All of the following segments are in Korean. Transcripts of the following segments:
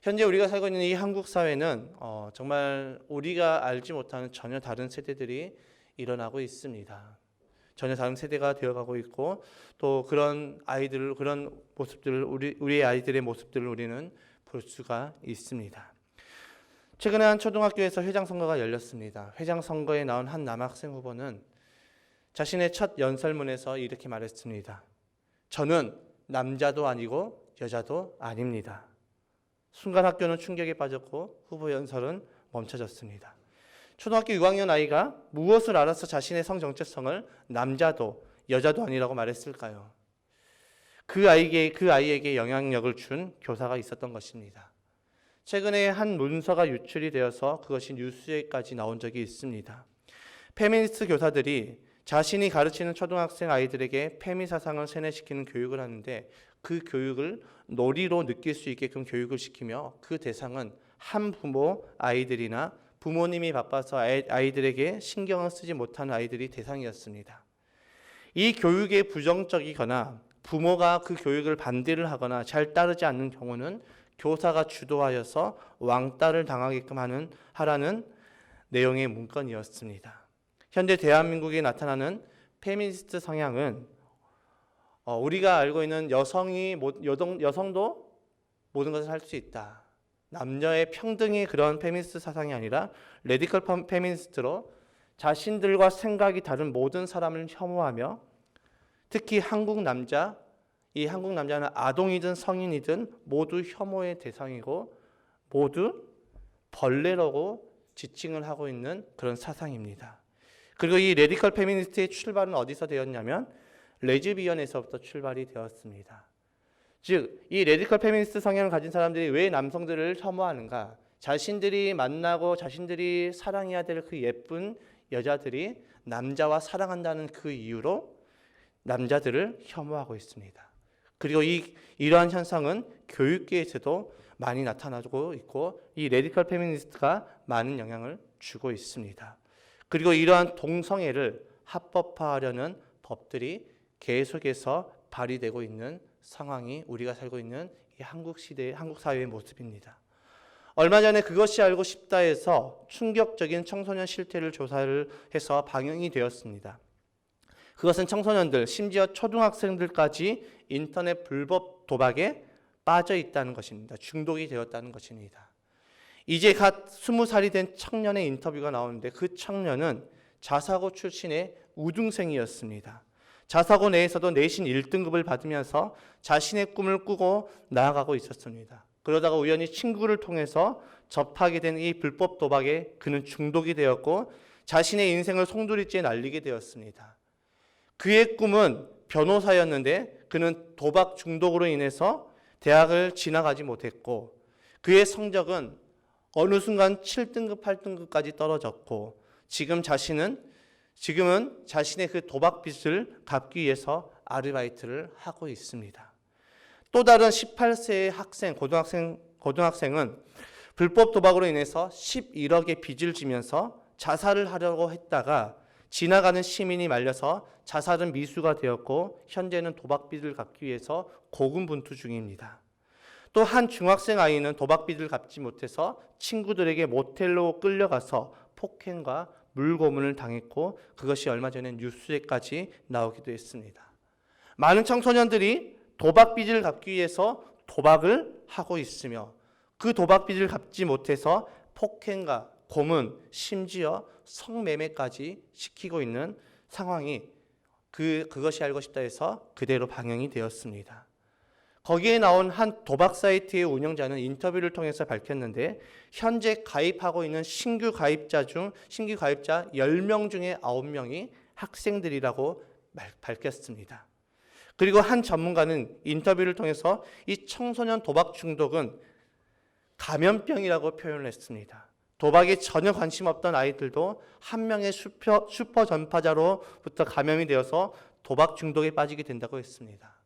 현재 우리가 살고 있는 이 한국 사회는 정말 우리가 알지 못하는 전혀 다른 세대들이 일어나고 있습니다. 전혀 다른 세대가 되어가고 있고 또 그런 아이들, 그런 모습들을 우리의 아이들의 모습들을 우리는 볼 수가 있습니다. 최근에 한 초등학교에서 회장 선거가 열렸습니다. 회장 선거에 나온 한 남학생 후보는 자신의 첫 연설문에서 이렇게 말했습니다. 저는 남자도 아니고 여자도 아닙니다. 순간 학교는 충격에 빠졌고 후보 연설은 멈춰졌습니다. 초등학교 6학년 아이가 무엇을 알아서 자신의 성 정체성을 남자도 여자도 아니라고 말했을까요? 그 아이에게 영향력을 준 교사가 있었던 것입니다. 최근에 한 문서가 유출이 되어서 그것이 뉴스에까지 나온 적이 있습니다. 페미니스트 교사들이 자신이 가르치는 초등학생 아이들에게 페미 사상을 세뇌시키는 교육을 하는데 그 교육을 놀이로 느낄 수 있게끔 교육을 시키며 그 대상은 한 부모 아이들이나 부모님이 바빠서 아이들에게 신경을 쓰지 못하는 아이들이 대상이었습니다. 이 교육에 부정적이거나 부모가 그 교육을 반대를 하거나 잘 따르지 않는 경우는 교사가 주도하여서 왕따를 당하게끔 하라는 내용의 문건이었습니다. 현재 대한민국에 나타나는 페미니스트 성향은 우리가 알고 있는 여성도 모든 것을 할 수 있다. 남녀의 평등의 그런 페미니스트 사상이 아니라 레디컬 페미니스트로 자신들과 생각이 다른 모든 사람을 혐오하며 특히 한국 남자, 이 한국 남자는 아동이든 성인이든 모두 혐오의 대상이고 모두 벌레라고 지칭을 하고 있는 그런 사상입니다. 그리고 이 레디컬 페미니스트의 출발은 어디서 되었냐면 레즈비언에서부터 출발이 되었습니다. 즉, 이 레디컬 페미니스트 성향을 가진 사람들이 왜 남성들을 혐오하는가? 자신들이 만나고 자신들이 사랑해야 될 그 예쁜 여자들이 남자와 사랑한다는 그 이유로 남자들을 혐오하고 있습니다. 그리고 이러한 현상은 교육계에서도 많이 나타나고 있고 이 레디컬 페미니스트가 많은 영향을 주고 있습니다. 그리고 이러한 동성애를 합법화하려는 법들이 계속해서 발휘되고 있는 상황이 우리가 살고 있는 이 한국 시대의 한국 사회의 모습입니다. 얼마 전에 그것이 알고 싶다에서 충격적인 청소년 실태를 조사를 해서 방영이 되었습니다. 그것은 청소년들, 심지어 초등학생들까지 인터넷 불법 도박에 빠져 있다는 것입니다. 중독이 되었다는 것입니다. 이제 갓 20살이 된 청년의 인터뷰가 나오는데 그 청년은 자사고 출신의 우등생이었습니다. 자사고 내에서도 내신 1등급을 받으면서 자신의 꿈을 꾸고 나아가고 있었습니다. 그러다가 우연히 친구를 통해서 접하게 된 이 불법 도박에 그는 중독이 되었고 자신의 인생을 송두리째 날리게 되었습니다. 그의 꿈은 변호사였는데 그는 도박 중독으로 인해서 대학을 지나가지 못했고 그의 성적은 어느 순간 7등급, 8등급까지 떨어졌고 지금은 자신의 그 도박 빚을 갚기 위해서 아르바이트를 하고 있습니다. 또 다른 18세의 고등학생은 불법 도박으로 인해서 11억의 빚을 지면서 자살을 하려고 했다가 지나가는 시민이 말려서 자살은 미수가 되었고 현재는 도박빚을 갚기 위해서 고군분투 중입니다. 또 한 중학생 아이는 도박빚을 갚지 못해서 친구들에게 모텔로 끌려가서 폭행과 물고문을 당했고 그것이 얼마 전에 뉴스에까지 나오기도 했습니다. 많은 청소년들이 도박빚을 갚기 위해서 도박을 하고 있으며 그 도박빚을 갚지 못해서 폭행과 고문, 심지어 성매매까지 시키고 있는 상황이 그것이 알고 싶다 해서 그대로 방영이 되었습니다. 거기에 나온 한 도박 사이트의 운영자는 인터뷰를 통해서 밝혔는데 현재 가입하고 있는 신규 가입자 10명 중에 9명이 학생들이라고 밝혔습니다. 그리고 한 전문가는 인터뷰를 통해서 이 청소년 도박 중독은 감염병이라고 표현을 했습니다. 도박에 전혀 관심 없던 아이들도 한 명의 슈퍼 전파자로부터 감염이 되어서 도박 중독에 빠지게 된다고 했습니다.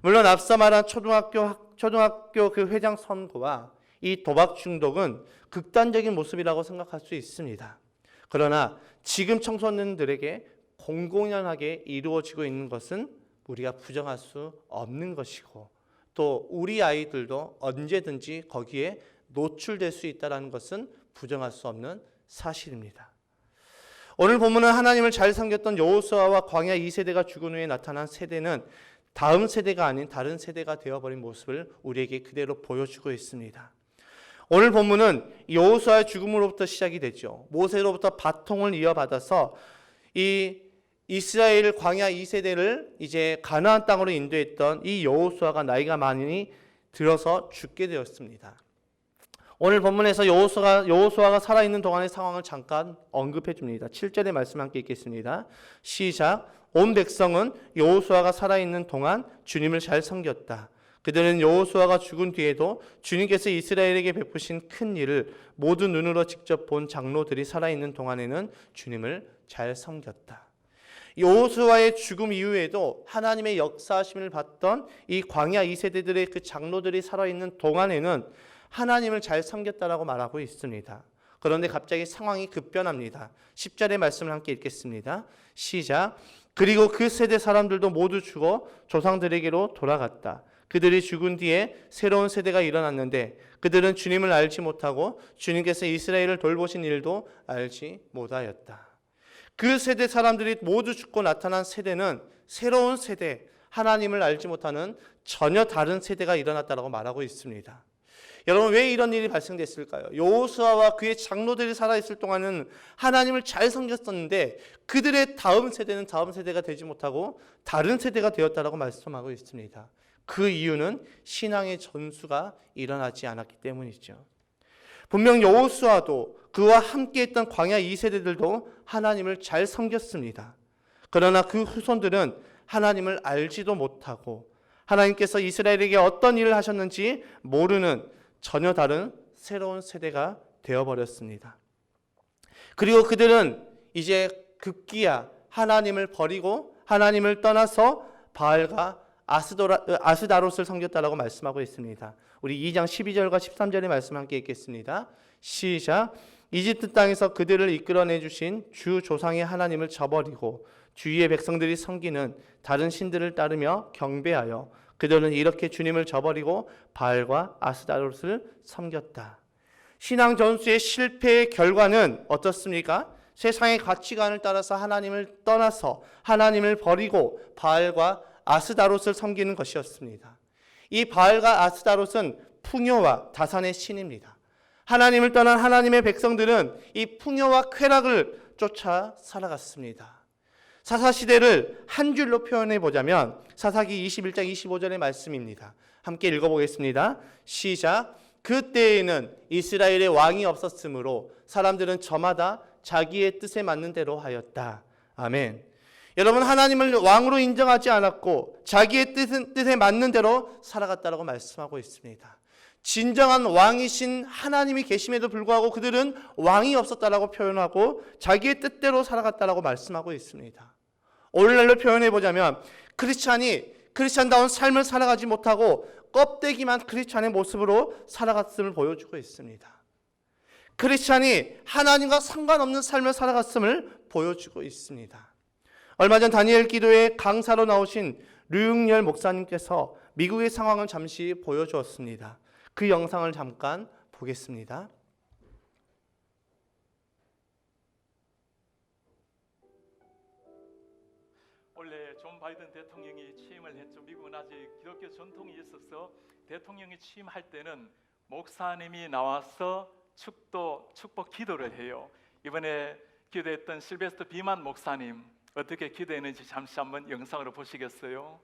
물론 앞서 말한 초등학교 그 회장 선거와 이 도박 중독은 극단적인 모습이라고 생각할 수 있습니다. 그러나 지금 청소년들에게 공공연하게 이루어지고 있는 것은 우리가 부정할 수 없는 것이고 또 우리 아이들도 언제든지 거기에 노출될 수 있다는 것은 부정할 수 없는 사실입니다. 오늘 본문은 하나님을 잘 섬겼던 여호수아와 광야 2세대가 죽은 후에 나타난 세대는 다음 세대가 아닌 다른 세대가 되어버린 모습을 우리에게 그대로 보여주고 있습니다. 오늘 본문은 여호수아의 죽음으로부터 시작이 되죠. 모세로부터 바통을 이어받아서 이 이스라엘 광야 2세대를 이제 가나안 땅으로 인도했던 이 여호수아가 나이가 많이 들어서 죽게 되었습니다. 오늘 본문에서 여호수아가 살아있는 동안의 상황을 잠깐 언급해 줍니다. 7절의 말씀 함께 읽겠습니다. 시작. 온 백성은 여호수아가 살아있는 동안 주님을 잘 섬겼다. 그들은 여호수아가 죽은 뒤에도 주님께서 이스라엘에게 베푸신 큰 일을 모두 눈으로 직접 본 장로들이 살아있는 동안에는 주님을 잘 섬겼다. 여호수아의 죽음 이후에도 하나님의 역사하심을 받던 이 광야 2세대들의 그 장로들이 살아있는 동안에는 하나님을 잘 섬겼다라고 말하고 있습니다. 그런데 갑자기 상황이 급변합니다. 10절의 말씀을 함께 읽겠습니다. 시작. 그리고 그 세대 사람들도 모두 죽어 조상들에게로 돌아갔다. 그들이 죽은 뒤에 새로운 세대가 일어났는데 그들은 주님을 알지 못하고 주님께서 이스라엘을 돌보신 일도 알지 못하였다. 그 세대 사람들이 모두 죽고 나타난 세대는 새로운 세대, 하나님을 알지 못하는 전혀 다른 세대가 일어났다고 말하고 있습니다. 여러분, 왜 이런 일이 발생됐을까요? 여호수아와 그의 장로들이 살아있을 동안은 하나님을 잘 섬겼었는데 그들의 다음 세대는 다음 세대가 되지 못하고 다른 세대가 되었다고 말씀하고 있습니다. 그 이유는 신앙의 전수가 일어나지 않았기 때문이죠. 분명 여호수아도 그와 함께했던 광야 2세대들도 하나님을 잘 섬겼습니다. 그러나 그 후손들은 하나님을 알지도 못하고 하나님께서 이스라엘에게 어떤 일을 하셨는지 모르는 전혀 다른 새로운 세대가 되어버렸습니다. 그리고 그들은 이제 급기야 하나님을 버리고 하나님을 떠나서 바알과 아스다롯을 섬겼다라고 말씀하고 있습니다. 우리 2장 12절과 13절의 말씀 함께 읽겠습니다. 시작. 이집트 땅에서 그들을 이끌어내 주신 주 조상의 하나님을 저버리고 주위의 백성들이 섬기는 다른 신들을 따르며 경배하여 그들은 이렇게 주님을 저버리고 바알과 아스다롯을 섬겼다. 신앙 전수의 실패의 결과는 어떻습니까? 세상의 가치관을 따라서 하나님을 떠나서 하나님을 버리고 바알과 아스다롯을 섬기는 것이었습니다. 이 바알과 아스다롯은 풍요와 다산의 신입니다. 하나님을 떠난 하나님의 백성들은 이 풍요와 쾌락을 쫓아 살아갔습니다. 사사시대를 한 줄로 표현해 보자면 사사기 21장 25절의 말씀입니다. 함께 읽어보겠습니다. 시작. 그때에는 이스라엘의 왕이 없었으므로 사람들은 저마다 자기의 뜻에 맞는 대로 하였다. 아멘. 여러분, 하나님을 왕으로 인정하지 않았고 자기의 뜻에 맞는 대로 살아갔다라고 말씀하고 있습니다. 진정한 왕이신 하나님이 계심에도 불구하고 그들은 왕이 없었다라고 표현하고 자기의 뜻대로 살아갔다라고 말씀하고 있습니다. 오늘날로 표현해 보자면 크리스찬다운 삶을 살아가지 못하고 껍데기만 크리스찬의 모습으로 살아갔음을 보여주고 있습니다. 크리스찬이 하나님과 상관없는 삶을 살아갔음을 보여주고 있습니다. 얼마 전 다니엘 기도회 강사로 나오신 류응열 목사님께서 미국의 상황을 잠시 보여주었습니다. 그 영상을 잠깐 보겠습니다. 원래 존 바이든 대통령이 취임을 했죠. 미국은 아직 기독교 전통이 있어서 대통령이 취임할 때는 목사님이 나와서 축복 기도를 해요. 이번에 기도했던 실베스터 비만 목사님 어떻게 기도했는지 잠시 한번 영상으로 보시겠어요?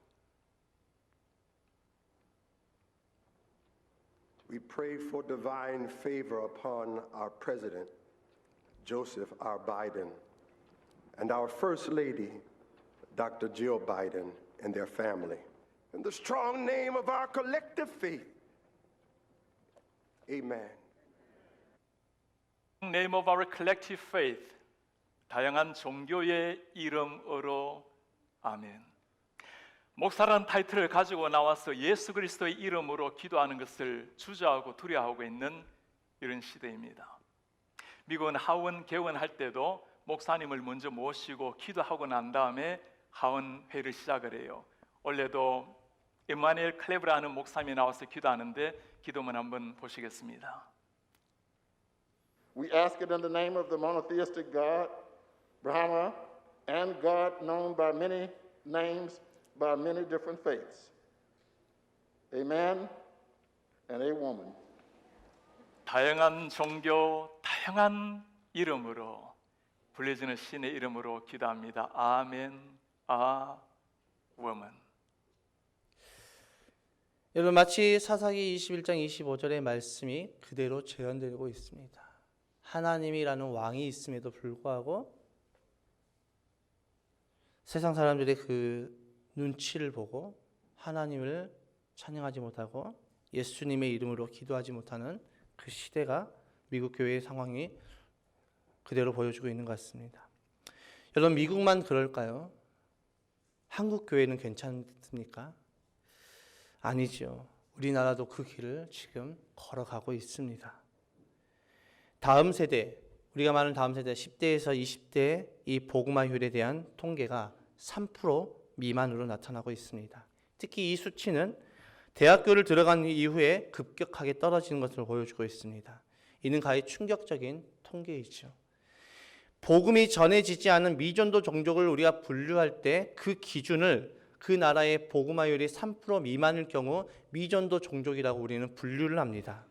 We pray for divine favor upon our President, Joseph R. Biden, and our First Lady, Dr. Jill Biden, and their family. In the strong name of our collective faith, amen. Name of our collective faith, 다양한 종교의 이름으로 아멘. 목사라는 타이틀을 가지고 나와서 예수 그리스도의 이름으로 기도하는 것을 주저하고 두려워하고 있는 이런 시대입니다. 미국은 하원 개원할 때도 목사님을 먼저 모시고 기도하고 난 다음에 하원회를 시작을 해요. 원래도 임마누엘 클레브라는 목사님이 나와서 기도하는데 기도문 한번 보시겠습니다. We ask it in the name of the monotheistic God, Brahma, and God known by many names, by many different faiths. A man and a woman. 다양한 종교, 다양한 이름으로 불려지는 신의 이름으로 기도합니다. 아멘, woman. 여러분, 마치 사사기 21장 25절의 말씀이 그대로 재현되고 있습니다. 하나님이라는 왕이 있음에도 불구하고 세상 사람들의 그 눈치를 보고 하나님을 찬양하지 못하고 예수님의 이름으로 기도하지 못하는 그 시대가 미국 교회의 상황이 그대로 보여주고 있는 것 같습니다. 여러분, 미국만 그럴까요? 한국 교회는 괜찮습니까? 아니죠. 우리나라도 그 길을 지금 걸어가고 있습니다. 다음 세대, 우리가 말하는 다음 세대 10대에서 20대 이 복음화율에 대한 통계가 3% 미만으로 나타나고 있습니다. 특히 이 수치는 대학교를 들어간 이후에 급격하게 떨어지는 것을 보여주고 있습니다. 이는 가히 충격적인 통계이죠. 복음이 전해지지 않은 미전도 종족을 우리가 분류할 때 그 기준을 그 나라의 복음화율이 3% 미만일 경우 미전도 종족이라고 우리는 분류를 합니다.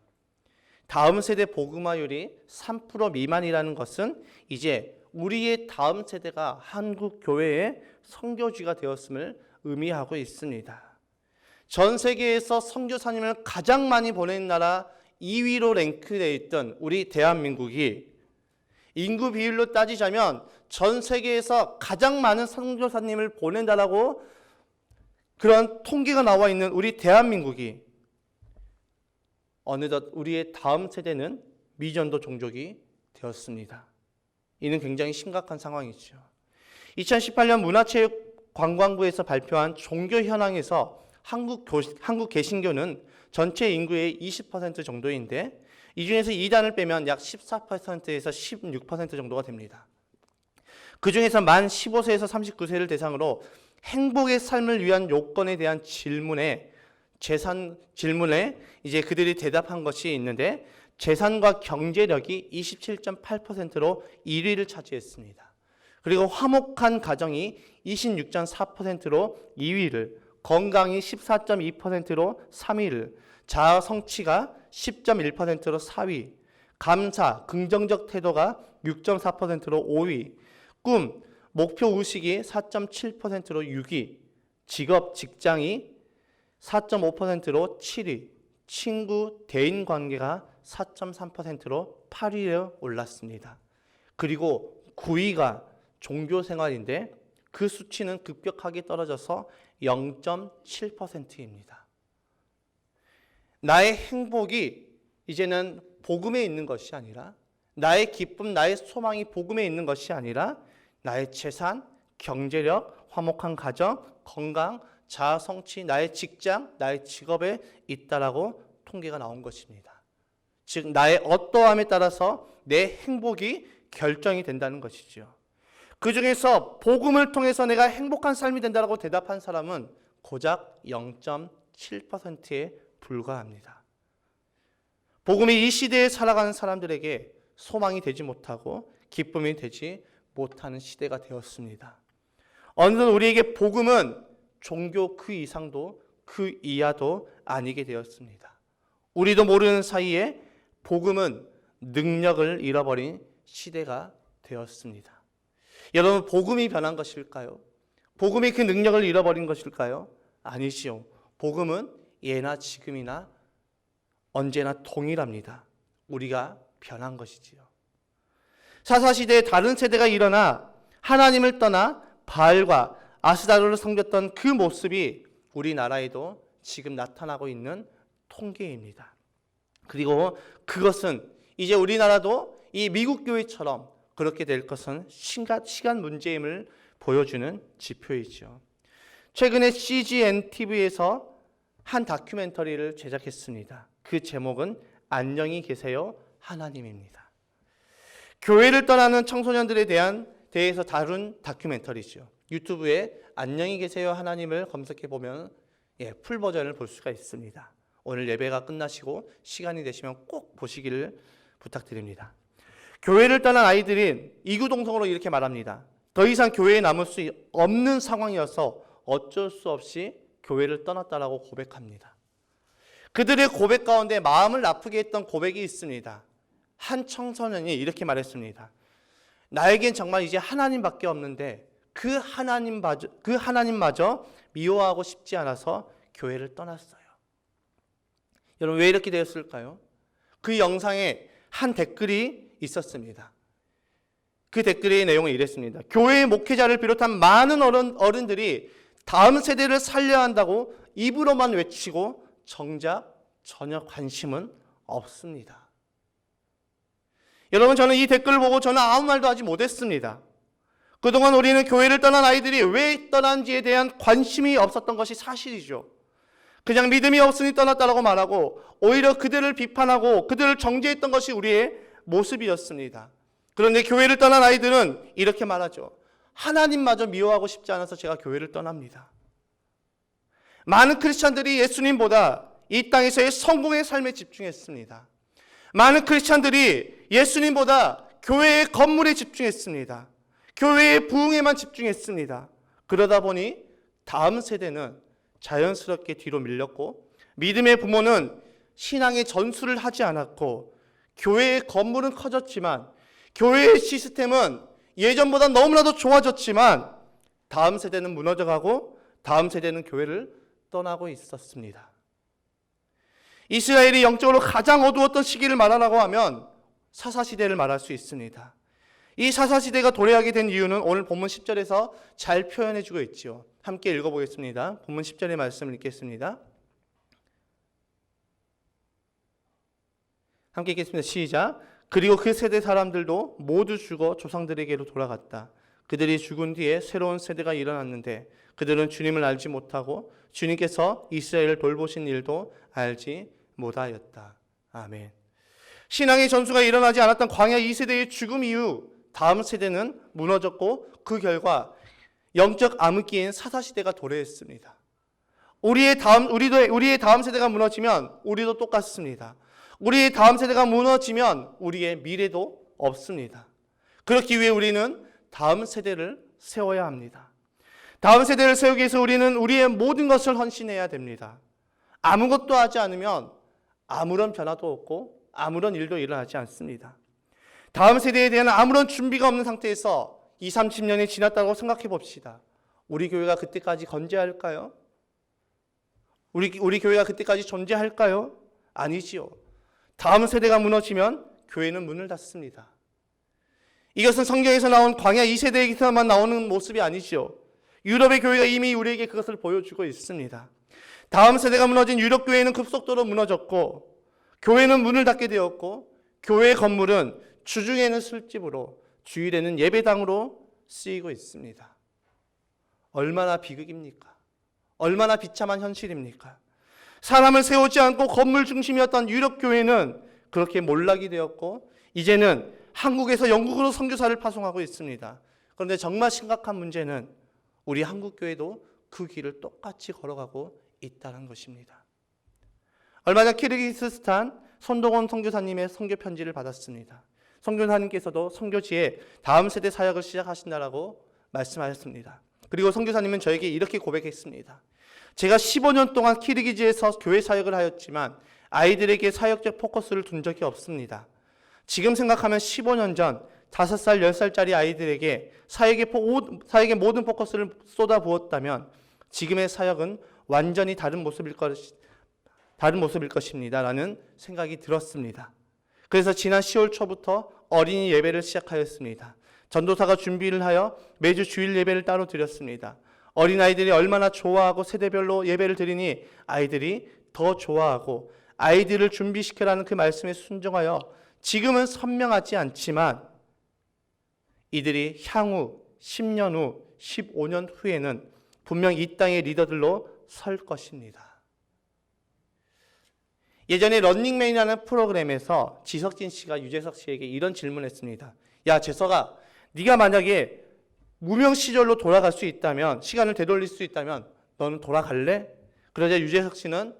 다음 세대 복음화율이 3% 미만이라는 것은 이제 우리의 다음 세대가 한국 교회의 선교지가 되었음을 의미하고 있습니다. 전 세계에서 선교사님을 가장 많이 보낸 나라 2위로 랭크되어 있던 우리 대한민국이 인구 비율로 따지자면 전 세계에서 가장 많은 선교사님을 보낸다라고 그런 통계가 나와 있는 우리 대한민국이 어느덧 우리의 다음 세대는 미전도 종족이 되었습니다. 이는 굉장히 심각한 상황이죠. 2018년 문화체육관광부에서 발표한 종교 현황에서 한국 개신교는 전체 인구의 20% 정도인데 이 중에서 이단을 빼면 약 14%에서 16% 정도가 됩니다. 그 중에서 만 15세에서 39세를 대상으로 행복의 삶을 위한 요건에 대한 질문에 이제 그들이 대답한 것이 있는데 재산과 경제력이 27.8%로 1위를 차지했습니다. 그리고 화목한 가정이 26.4%로 2위를, 건강이 14.2%로 3위를, 자아 성취가 10.1%로 4위, 감사, 긍정적 태도가 6.4%로 5위, 꿈, 목표 의식이 4.7%로 6위, 직업, 직장이 4.5%로 7위, 친구, 대인 관계가 4.3%로 8위에 올랐습니다. 그리고 9위가 종교 생활인데 그 수치는 급격하게 떨어져서 0.7%입니다. 나의 행복이 이제는 복음에 있는 것이 아니라, 나의 기쁨, 나의 소망이 복음에 있는 것이 아니라 나의 재산, 경제력, 화목한 가정, 건강, 자아 성취, 나의 직장, 나의 직업에 있다라고 통계가 나온 것입니다. 즉 나의 어떠함에 따라서 내 행복이 결정이 된다는 것이죠. 그 중에서 복음을 통해서 내가 행복한 삶이 된다라고 대답한 사람은 고작 0.7%에 불과합니다. 복음이 이 시대에 살아가는 사람들에게 소망이 되지 못하고 기쁨이 되지 못하는 시대가 되었습니다. 어느덧 우리에게 복음은 종교 그 이상도 그 이하도 아니게 되었습니다. 우리도 모르는 사이에 복음은 능력을 잃어버린 시대가 되었습니다. 여러분, 복음이 변한 것일까요? 복음이 그 능력을 잃어버린 것일까요? 아니지요. 복음은 예나 지금이나 언제나 동일합니다. 우리가 변한 것이지요. 사사시대에 다른 세대가 일어나 하나님을 떠나 바알과 아스다로를 섬겼던 그 모습이 우리나라에도 지금 나타나고 있는 통계입니다. 그리고 그것은 이제 우리나라도 이 미국 교회처럼 그렇게 될 것은 시간 문제임을 보여주는 지표이죠. 최근에 CGN TV에서 한 다큐멘터리를 제작했습니다. 그 제목은 안녕히 계세요 하나님입니다. 교회를 떠나는 청소년들에 대해서 다룬 다큐멘터리죠. 유튜브에 안녕히 계세요 하나님을 검색해 보면 풀 버전을 볼 수가 있습니다. 오늘 예배가 끝나시고 시간이 되시면 꼭 보시기를 부탁드립니다. 교회를 떠난 아이들은 이구동성으로 이렇게 말합니다. 더 이상 교회에 남을 수 없는 상황이어서 어쩔 수 없이 교회를 떠났다라고 고백합니다. 그들의 고백 가운데 마음을 아프게 했던 고백이 있습니다. 한 청소년이 이렇게 말했습니다. 나에겐 정말 이제 하나님밖에 없는데 그 하나님마저 미워하고 싶지 않아서 교회를 떠났어요. 여러분, 왜 이렇게 되었을까요? 그 영상에 한 댓글이 있었습니다. 그 댓글의 내용은 이랬습니다. 교회의 목회자를 비롯한 많은 어른들이 다음 세대를 살려야 한다고 입으로만 외치고 정작 전혀 관심은 없습니다. 여러분, 저는 이 댓글을 보고 저는 아무 말도 하지 못했습니다. 그동안 우리는 교회를 떠난 아이들이 왜 떠난지에 대한 관심이 없었던 것이 사실이죠. 그냥 믿음이 없으니 떠났다라고 말하고 오히려 그들을 비판하고 그들을 정죄했던 것이 우리의 모습이었습니다. 그런데 교회를 떠난 아이들은 이렇게 말하죠. 하나님마저 미워하고 싶지 않아서 제가 교회를 떠납니다. 많은 크리스찬들이 예수님보다 이 땅에서의 성공의 삶에 집중했습니다. 많은 크리스찬들이 예수님보다 교회의 건물에 집중했습니다. 교회의 부흥에만 집중했습니다. 그러다 보니 다음 세대는 자연스럽게 뒤로 밀렸고 믿음의 부모는 신앙의 전수를 하지 않았고 교회의 건물은 커졌지만 교회의 시스템은 예전보다 너무나도 좋아졌지만 다음 세대는 무너져가고 다음 세대는 교회를 떠나고 있었습니다. 이스라엘이 영적으로 가장 어두웠던 시기를 말하라고 하면 사사시대를 말할 수 있습니다. 이 사사시대가 도래하게 된 이유는 오늘 본문 10절에서 잘 표현해주고 있죠. 함께 읽어보겠습니다. 본문 10절의 말씀을 읽겠습니다. 함께 읽겠습니다. 시작. 그리고 그 세대 사람들도 모두 죽어 조상들에게로 돌아갔다. 그들이 죽은 뒤에 새로운 세대가 일어났는데 그들은 주님을 알지 못하고 주님께서 이스라엘을 돌보신 일도 알지 못하였다. 아멘. 신앙의 전수가 일어나지 않았던 광야 2세대의 죽음 이후 다음 세대는 무너졌고 그 결과 영적 암흑기인 사사시대가 도래했습니다. 우리의 다음 세대가 무너지면 우리도 똑같습니다. 우리의 다음 세대가 무너지면 우리의 미래도 없습니다. 그렇기 위해 우리는 다음 세대를 세워야 합니다. 다음 세대를 세우기 위해서 우리는 우리의 모든 것을 헌신해야 됩니다. 아무것도 하지 않으면 아무런 변화도 없고 아무런 일도 일어나지 않습니다. 다음 세대에 대한 아무런 준비가 없는 상태에서 20, 30년이 지났다고 생각해 봅시다. 우리 교회가 그때까지 건재할까요? 우리 교회가 그때까지 존재할까요? 아니지요. 다음 세대가 무너지면 교회는 문을 닫습니다. 이것은 성경에서 나온 광야 2세대에서만 나오는 모습이 아니지요. 유럽의 교회가 이미 우리에게 그것을 보여주고 있습니다. 다음 세대가 무너진 유럽 교회는 급속도로 무너졌고 교회는 문을 닫게 되었고 교회의 건물은 주중에는 술집으로 주일에는 예배당으로 쓰이고 있습니다. 얼마나 비극입니까? 얼마나 비참한 현실입니까? 사람을 세우지 않고 건물 중심이었던 유럽 교회는 그렇게 몰락이 되었고 이제는 한국에서 영국으로 선교사를 파송하고 있습니다. 그런데 정말 심각한 문제는 우리 한국 교회도 그 길을 똑같이 걸어가고 있다는 것입니다. 얼마 전 키르기스스탄 손동원 선교사님의 선교 편지를 받았습니다. 선교사님께서도 선교지에 다음 세대 사역을 시작하신다라고 말씀하셨습니다. 그리고 선교사님은 저에게 이렇게 고백했습니다. 제가 15년 동안 키르기즈에서 교회 사역을 하였지만 아이들에게 사역적 포커스를 둔 적이 없습니다. 지금 생각하면 15년 전 5살, 10살짜리 아이들에게 사역의 모든 포커스를 쏟아부었다면 지금의 사역은 완전히 다른 모습일 것입니다. 라는 생각이 들었습니다. 그래서 지난 10월 초부터 어린이 예배를 시작하였습니다. 전도사가 준비를 하여 매주 주일 예배를 따로 드렸습니다. 어린아이들이 얼마나 좋아하고 세대별로 예배를 드리니 아이들이 더 좋아하고 아이들을 준비시켜라는 그 말씀에 순종하여 지금은 선명하지 않지만 이들이 향후 10년 후, 15년 후에는 분명 이 땅의 리더들로 설 것입니다. 예전에 런닝맨이라는 프로그램에서 지석진 씨가 유재석 씨에게 이런 질문을 했습니다. 야, 재석아, 네가 만약에 무명 시절로 돌아갈 수 있다면, 시간을 되돌릴 수 있다면 너는 돌아갈래? 그러자 유재석 씨는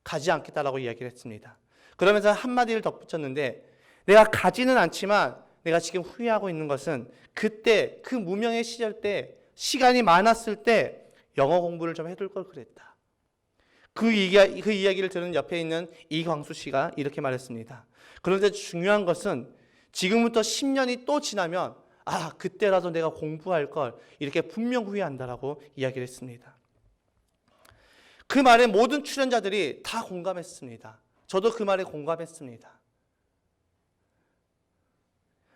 가지 않겠다라고 이야기를 했습니다. 그러면서 한마디를 덧붙였는데, 내가 가지는 않지만 내가 지금 후회하고 있는 것은 그때 그 무명의 시절 때 시간이 많았을 때 영어 공부를 좀 해둘 걸 그랬다. 그 이야기를 들은 옆에 있는 이광수 씨가 이렇게 말했습니다. 그런데 중요한 것은 지금부터 10년이 또 지나면 그때라도 내가 공부할 걸, 이렇게 분명 후회한다라고 이야기를 했습니다. 그 말에 모든 출연자들이 다 공감했습니다. 저도 그 말에 공감했습니다.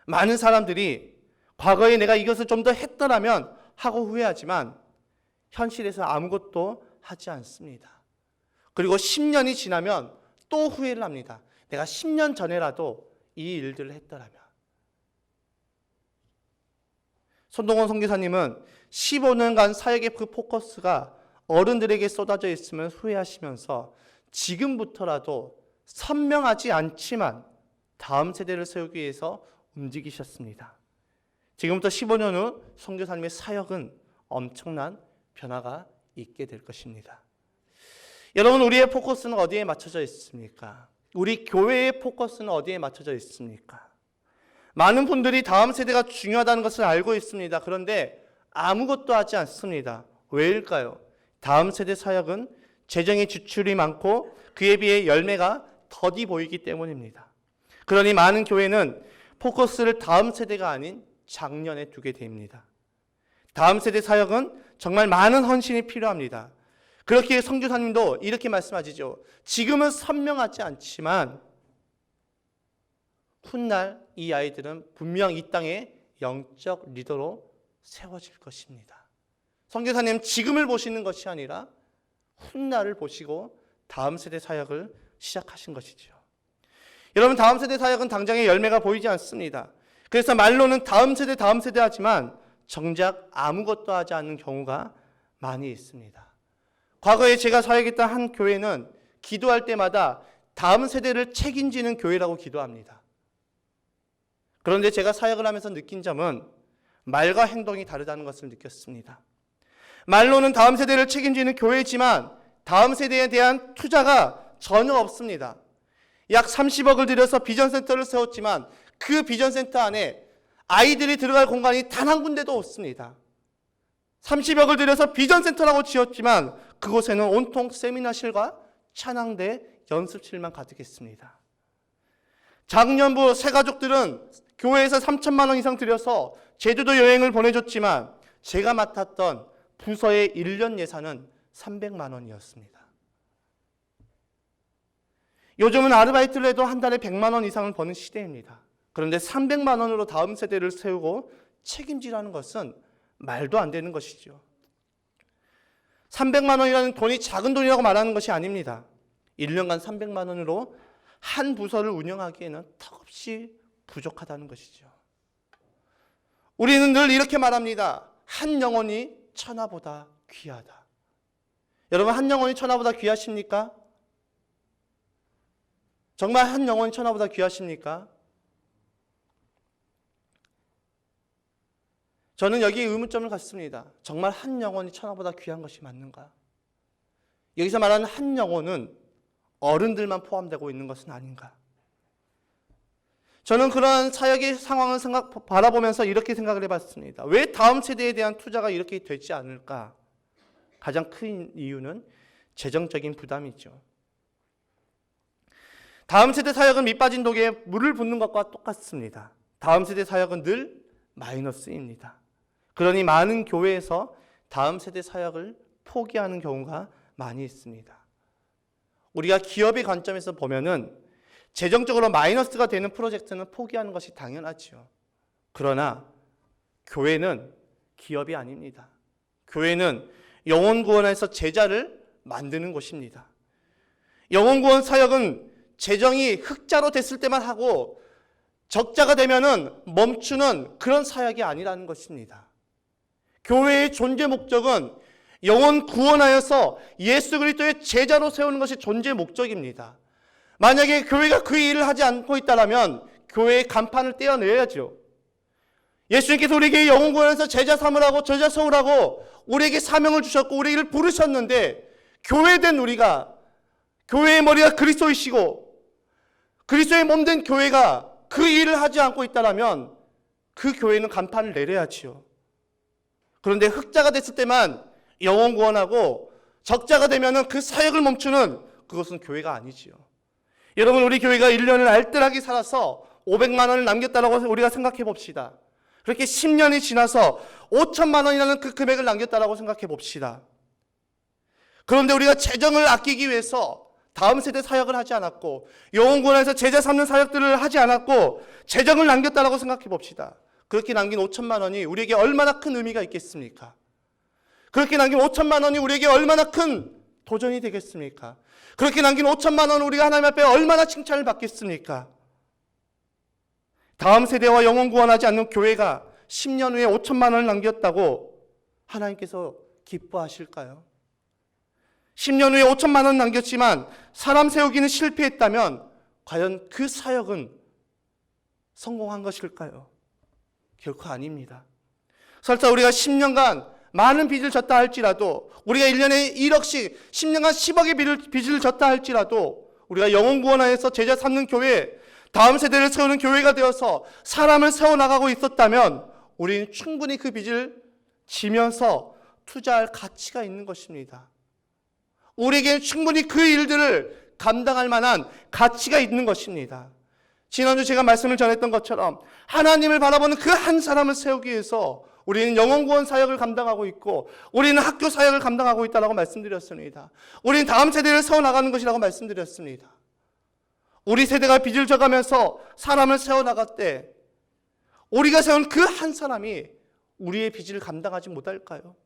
많은 사람들이 과거에 내가 이것을 좀 더 했더라면 하고 후회하지만 현실에서 아무것도 하지 않습니다. 그리고 10년이 지나면 또 후회를 합니다. 내가 10년 전에라도 이 일들을 했더라면. 손동원 선교사님은 15년간 사역의 그 포커스가 어른들에게 쏟아져 있으면 후회하시면서 지금부터라도 선명하지 않지만 다음 세대를 세우기 위해서 움직이셨습니다. 지금부터 15년 후 선교사님의 사역은 엄청난 변화가 있게 될 것입니다. 여러분, 우리의 포커스는 어디에 맞춰져 있습니까? 우리 교회의 포커스는 어디에 맞춰져 있습니까? 많은 분들이 다음 세대가 중요하다는 것을 알고 있습니다. 그런데 아무것도 하지 않습니다. 왜일까요? 다음 세대 사역은 재정의 지출이 많고 그에 비해 열매가 더디 보이기 때문입니다. 그러니 많은 교회는 포커스를 다음 세대가 아닌 작년에 두게 됩니다. 다음 세대 사역은 정말 많은 헌신이 필요합니다. 그렇게 선교사님도 이렇게 말씀하시죠. 지금은 선명하지 않지만 훗날 이 아이들은 분명 이 땅에 영적 리더로 세워질 것입니다. 선교사님, 지금을 보시는 것이 아니라 훗날을 보시고 다음 세대 사역을 시작하신 것이죠. 여러분, 다음 세대 사역은 당장의 열매가 보이지 않습니다. 그래서 말로는 다음 세대 하지만 정작 아무것도 하지 않는 경우가 많이 있습니다. 과거에 제가 사역했던 한 교회는 기도할 때마다 다음 세대를 책임지는 교회라고 기도합니다. 그런데 제가 사역을 하면서 느낀 점은 말과 행동이 다르다는 것을 느꼈습니다. 말로는 다음 세대를 책임지는 교회지만 다음 세대에 대한 투자가 전혀 없습니다. 약 30억을 들여서 비전센터를 세웠지만 그 비전센터 안에 아이들이 들어갈 공간이 단 한 군데도 없습니다. 30억을 들여서 비전센터라고 지었지만 그곳에는 온통 세미나실과 찬양대, 연습실만 가득했습니다. 작년부 새가족들은 교회에서 3천만 원 이상 들여서 제주도 여행을 보내줬지만 제가 맡았던 부서의 1년 예산은 300만 원이었습니다. 요즘은 아르바이트를 해도 한 달에 100만 원 이상을 버는 시대입니다. 그런데 300만 원으로 다음 세대를 세우고 책임지라는 것은 말도 안 되는 것이죠. 300만 원이라는 돈이 작은 돈이라고 말하는 것이 아닙니다. 1년간 300만 원으로 한 부서를 운영하기에는 턱없이 부족하다는 것이죠. 우리는 늘 이렇게 말합니다. 한 영혼이 천하보다 귀하다. 여러분, 한 영혼이 천하보다 귀하십니까? 정말 한 영혼이 천하보다 귀하십니까? 저는 여기에 의문점을 갖습니다. 정말 한 영혼이 천하보다 귀한 것이 맞는가? 여기서 말하는 한 영혼은 어른들만 포함되고 있는 것은 아닌가? 저는 그런 사역의 상황을 바라보면서 이렇게 생각을 해봤습니다. 왜 다음 세대에 대한 투자가 이렇게 되지 않을까? 가장 큰 이유는 재정적인 부담이죠. 다음 세대 사역은 밑빠진 독에 물을 붓는 것과 똑같습니다. 다음 세대 사역은 늘 마이너스입니다. 그러니 많은 교회에서 다음 세대 사역을 포기하는 경우가 많이 있습니다. 우리가 기업의 관점에서 보면은 재정적으로 마이너스가 되는 프로젝트는 포기하는 것이 당연하죠. 그러나 교회는 기업이 아닙니다. 교회는 영혼 구원에서 제자를 만드는 곳입니다. 영혼 구원 사역은 재정이 흑자로 됐을 때만 하고 적자가 되면은 멈추는 그런 사역이 아니라는 것입니다. 교회의 존재 목적은 영혼 구원하여서 예수 그리스도의 제자로 세우는 것이 존재 목적입니다. 만약에 교회가 그 일을 하지 않고 있다면 교회의 간판을 떼어내야죠. 예수님께서 우리에게 영혼 구원해서 제자 삼으라고, 제자 세우라고 우리에게 사명을 주셨고 우리를 부르셨는데 교회된 우리가, 교회의 머리가 그리스도이시고 그리스도의 몸된 교회가 그 일을 하지 않고 있다면 그 교회는 간판을 내려야지요. 그런데 흑자가 됐을 때만 영혼 구원하고 적자가 되면 그 사역을 멈추는, 그것은 교회가 아니지요. 여러분, 우리 교회가 1년을 알뜰하게 살아서 500만 원을 남겼다라고 우리가 생각해 봅시다. 그렇게 10년이 지나서 5천만 원이라는 그 금액을 남겼다라고 생각해 봅시다. 그런데 우리가 재정을 아끼기 위해서 다음 세대 사역을 하지 않았고 영혼 구원에서 제자 삼는 사역들을 하지 않았고 재정을 남겼다라고 생각해 봅시다. 그렇게 남긴 5천만 원이 우리에게 얼마나 큰 의미가 있겠습니까? 그렇게 남긴 5천만 원이 우리에게 얼마나 큰 도전이 되겠습니까? 그렇게 남긴 5천만 원을 우리가 하나님 앞에 얼마나 칭찬을 받겠습니까? 다음 세대와 영혼 구원하지 않는 교회가 10년 후에 5천만 원을 남겼다고 하나님께서 기뻐하실까요? 10년 후에 5천만 원 남겼지만 사람 세우기는 실패했다면 과연 그 사역은 성공한 것일까요? 결코 아닙니다. 설사 우리가 10년간 많은 빚을 졌다 할지라도, 우리가 1년에 1억씩 10년간 10억의 빚을 졌다 할지라도 우리가 영혼 구원하여서 제자 삼는 교회, 다음 세대를 세우는 교회가 되어서 사람을 세워나가고 있었다면 우리는 충분히 그 빚을 지면서 투자할 가치가 있는 것입니다. 우리에게는 충분히 그 일들을 감당할 만한 가치가 있는 것입니다. 지난주 제가 말씀을 전했던 것처럼 하나님을 바라보는 그 한 사람을 세우기 위해서 우리는 영혼 구원 사역을 감당하고 있고 우리는 학교 사역을 감당하고 있다고 말씀드렸습니다. 우리는 다음 세대를 세워나가는 것이라고 말씀드렸습니다. 우리 세대가 빚을 져가면서 사람을 세워나갈 때 우리가 세운 그 한 사람이 우리의 빚을 감당하지 못할까요?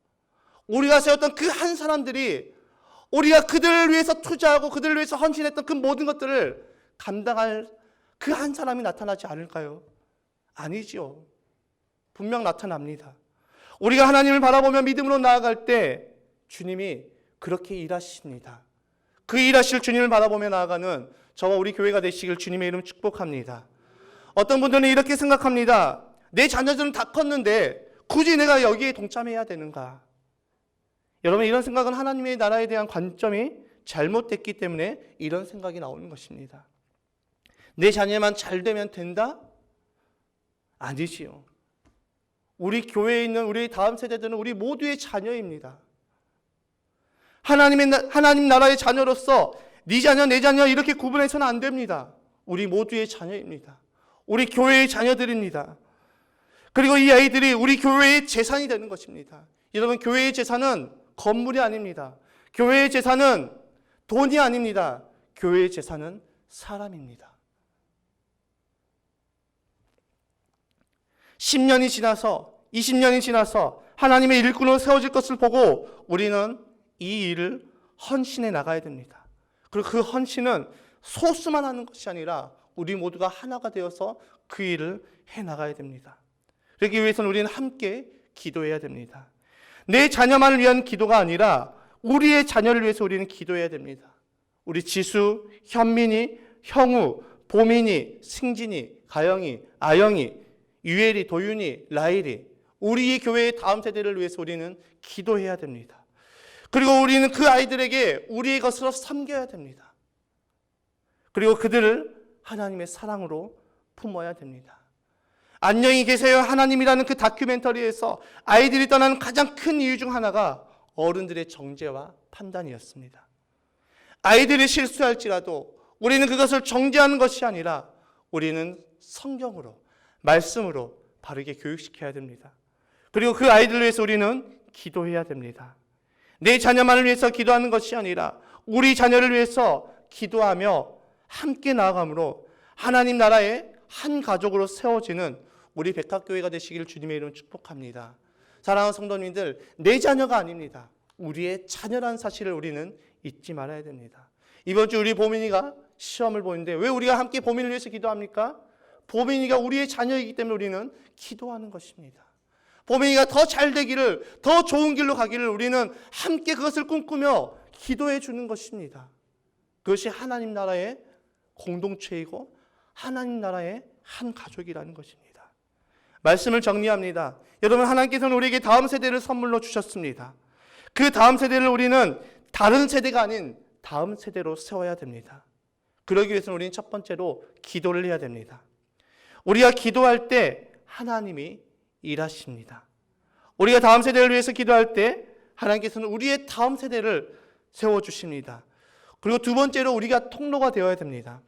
우리가 세웠던 그 한 사람들이 우리가 그들을 위해서 투자하고 그들을 위해서 헌신했던 그 모든 것들을 감당할 그 한 사람이 나타나지 않을까요? 아니지요. 분명 나타납니다. 우리가 하나님을 바라보며 믿음으로 나아갈 때 주님이 그렇게 일하십니다. 그 일하실 주님을 바라보며 나아가는 저와 우리 교회가 되시길 주님의 이름 축복합니다. 어떤 분들은 이렇게 생각합니다. 내 자녀들은 다 컸는데 굳이 내가 여기에 동참해야 되는가? 여러분, 이런 생각은 하나님의 나라에 대한 관점이 잘못됐기 때문에 이런 생각이 나오는 것입니다. 내 자녀만 잘 되면 된다? 아니지요. 우리 교회에 있는 우리 다음 세대들은 우리 모두의 자녀입니다. 하나님 나라의 자녀로서 네 자녀, 내 자녀 이렇게 구분해서는 안 됩니다. 우리 모두의 자녀입니다. 우리 교회의 자녀들입니다. 그리고 이 아이들이 우리 교회의 재산이 되는 것입니다. 여러분, 교회의 재산은 건물이 아닙니다. 교회의 재산은 돈이 아닙니다. 교회의 재산은 사람입니다. 10년이 지나서 20년이 지나서 하나님의 일꾼으로 세워질 것을 보고 우리는 이 일을 헌신해 나가야 됩니다. 그리고 그 헌신은 소수만 하는 것이 아니라 우리 모두가 하나가 되어서 그 일을 해 나가야 됩니다. 그러기 위해서는 우리는 함께 기도해야 됩니다. 내 자녀만을 위한 기도가 아니라 우리의 자녀를 위해서 우리는 기도해야 됩니다. 우리 지수, 현민이, 형우, 보민이, 승진이, 가영이, 아영이, 유엘이, 도윤이, 라일이, 우리 교회의 다음 세대를 위해서 우리는 기도해야 됩니다. 그리고 우리는 그 아이들에게 우리의 것으로 섬겨야 됩니다. 그리고 그들을 하나님의 사랑으로 품어야 됩니다. 안녕히 계세요 하나님이라는 그 다큐멘터리에서 아이들이 떠나는 가장 큰 이유 중 하나가 어른들의 정죄와 판단이었습니다. 아이들이 실수할지라도 우리는 그것을 정죄하는 것이 아니라 우리는 성경으로, 말씀으로 바르게 교육시켜야 됩니다. 그리고 그 아이들을 위해서 우리는 기도해야 됩니다. 내 자녀만을 위해서 기도하는 것이 아니라 우리 자녀를 위해서 기도하며 함께 나아감으로 하나님 나라의 한 가족으로 세워지는 우리 백합교회가 되시기를 주님의 이름으로 축복합니다. 사랑하는 성도님들, 내 자녀가 아닙니다. 우리의 자녀라는 사실을 우리는 잊지 말아야 됩니다. 이번 주 우리 보민이가 시험을 보는데 왜 우리가 함께 보민을 위해서 기도합니까? 보민이가 우리의 자녀이기 때문에 우리는 기도하는 것입니다. 보민이가 더 잘 되기를, 더 좋은 길로 가기를 우리는 함께 그것을 꿈꾸며 기도해 주는 것입니다. 그것이 하나님 나라의 공동체이고 하나님 나라의 한 가족이라는 것입니다. 말씀을 정리합니다. 여러분, 하나님께서는 우리에게 다음 세대를 선물로 주셨습니다. 그 다음 세대를 우리는 다른 세대가 아닌 다음 세대로 세워야 됩니다. 그러기 위해서는 우리는 첫 번째로 기도를 해야 됩니다. 우리가 기도할 때 하나님이 일하십니다. 우리가 다음 세대를 위해서 기도할 때 하나님께서는 우리의 다음 세대를 세워주십니다. 그리고 두 번째로 우리가 통로가 되어야 됩니다.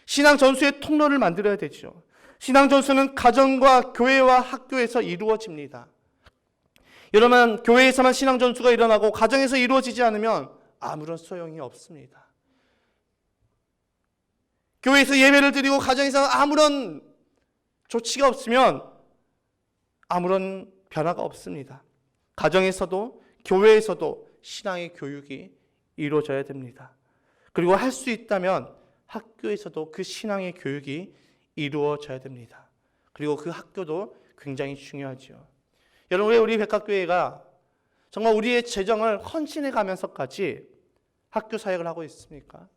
신앙 전수의 통로를 만들어야 되죠. 신앙 전수는 가정과 교회와 학교에서 이루어집니다. 여러분, 교회에서만 신앙 전수가 일어나고 가정에서 이루어지지 않으면 아무런 소용이 없습니다. 교회에서 예배를 드리고 가정에서 아무런 조치가 없으면 아무런 변화가 없습니다. 가정에서도 교회에서도 신앙의 교육이 이루어져야 됩니다. 그리고 할 수 있다면 학교에서도 그 신앙의 교육이 이루어져야 됩니다. 그리고 그 학교도 굉장히 중요하죠. 여러분, 왜 우리 백학교회가 정말 우리의 재정을 헌신해 가면서까지 학교 사역을 하고 있습니까?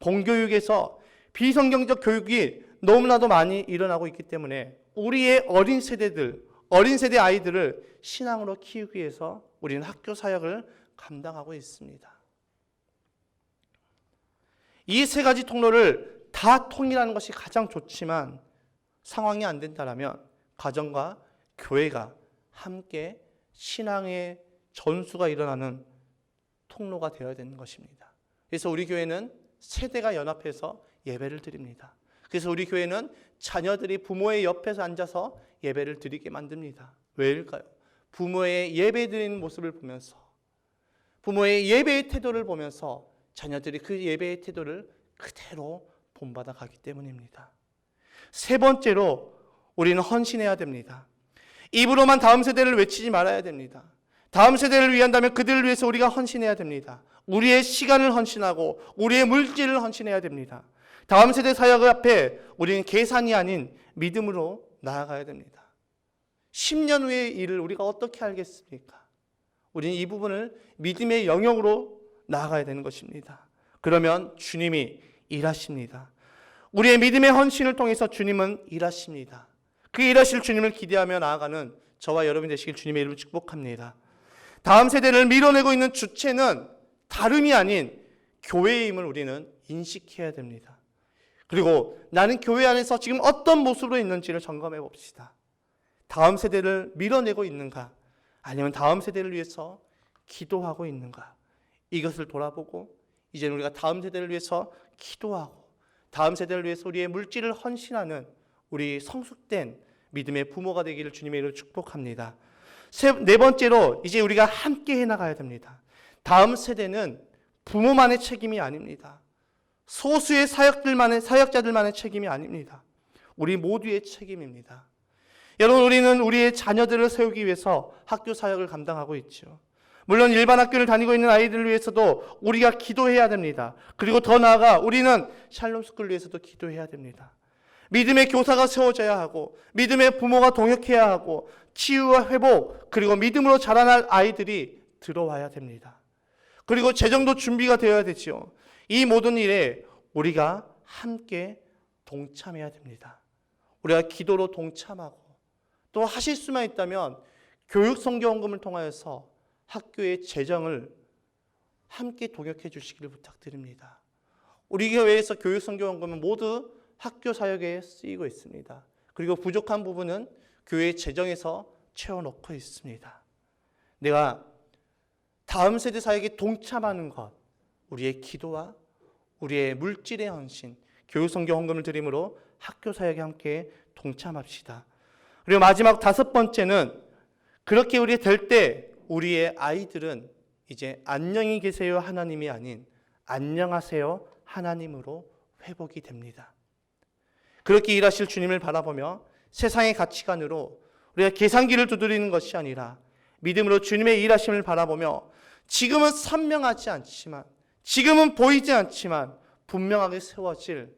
공교육에서 비성경적 교육이 너무나도 많이 일어나고 있기 때문에 우리의 어린 세대 아이들을 신앙으로 키우기 위해서 우리는 학교 사역을 감당하고 있습니다. 이 세 가지 통로를 다 통일하는 것이 가장 좋지만 상황이 안 된다면 가정과 교회가 함께 신앙의 전수가 일어나는 통로가 되어야 되는 것입니다. 그래서 우리 교회는 세대가 연합해서 예배를 드립니다. 그래서 우리 교회는 자녀들이 부모의 옆에서 앉아서 예배를 드리게 만듭니다. 왜일까요? 부모의 예배 드리는 모습을 보면서, 부모의 예배의 태도를 보면서 자녀들이 그 예배의 태도를 그대로 본받아 가기 때문입니다. 세 번째로 우리는 헌신해야 됩니다. 입으로만 다음 세대를 외치지 말아야 됩니다. 다음 세대를 위한다면 그들을 위해서 우리가 헌신해야 됩니다. 우리의 시간을 헌신하고 우리의 물질을 헌신해야 됩니다. 다음 세대 사역 앞에 우리는 계산이 아닌 믿음으로 나아가야 됩니다. 10년 후의 일을 우리가 어떻게 알겠습니까? 우리는 이 부분을 믿음의 영역으로 나아가야 되는 것입니다. 그러면 주님이 일하십니다. 우리의 믿음의 헌신을 통해서 주님은 일하십니다. 그 일하실 주님을 기대하며 나아가는 저와 여러분이 되시길 주님의 이름으로 축복합니다. 다음 세대를 밀어내고 있는 주체는 다름이 아닌 교회임을 우리는 인식해야 됩니다. 그리고 나는 교회 안에서 지금 어떤 모습으로 있는지를 점검해 봅시다. 다음 세대를 밀어내고 있는가? 아니면 다음 세대를 위해서 기도하고 있는가? 이것을 돌아보고 이제는 우리가 다음 세대를 위해서 기도하고 다음 세대를 위해서 우리의 물질을 헌신하는 우리 성숙된 믿음의 부모가 되기를 주님의 이름으로 축복합니다. 네 번째로 이제 우리가 함께 해나가야 됩니다. 다음 세대는 부모만의 책임이 아닙니다. 소수의 사역자들만의 책임이 아닙니다. 우리 모두의 책임입니다. 여러분, 우리는 우리의 자녀들을 세우기 위해서 학교 사역을 감당하고 있죠. 물론 일반 학교를 다니고 있는 아이들을 위해서도 우리가 기도해야 됩니다. 그리고 더 나아가 우리는 샬롬 스쿨을 위해서도 기도해야 됩니다. 믿음의 교사가 세워져야 하고 믿음의 부모가 동역해야 하고 치유와 회복 그리고 믿음으로 자라날 아이들이 들어와야 됩니다. 그리고 재정도 준비가 되어야 되죠. 이 모든 일에 우리가 함께 동참해야 됩니다. 우리가 기도로 동참하고 또 하실 수만 있다면 교육선교헌금을 통하여서 학교의 재정을 함께 동역해 주시기를 부탁드립니다. 우리 교회에서 교육선교헌금은 모두 학교 사역에 쓰이고 있습니다. 그리고 부족한 부분은 교회 재정에서 채워넣고 있습니다. 내가 다음 세대 사역에 동참하는 것, 우리의 기도와 우리의 물질의 헌신, 교육선교헌금을 드림으로 학교 사역에 함께 동참합시다. 그리고 마지막 다섯 번째는 그렇게 우리 될 때 우리의 아이들은 이제 안녕히 계세요 하나님이 아닌 안녕하세요 하나님으로 회복이 됩니다. 그렇게 일하실 주님을 바라보며 세상의 가치관으로 우리가 계산기를 두드리는 것이 아니라 믿음으로 주님의 일하심을 바라보며 지금은 선명하지 않지만 지금은 보이지 않지만 분명하게 세워질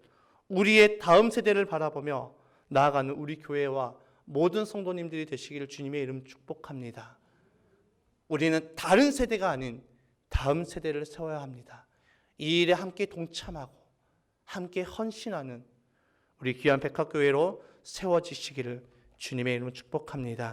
우리의 다음 세대를 바라보며 나아가는 우리 교회와 모든 성도님들이 되시기를 주님의 이름 축복합니다. 우리는 다른 세대가 아닌 다음 세대를 세워야 합니다. 이 일에 함께 동참하고 함께 헌신하는 우리 귀한 백학교회로 세워지시기를 주님의 이름으로 축복합니다.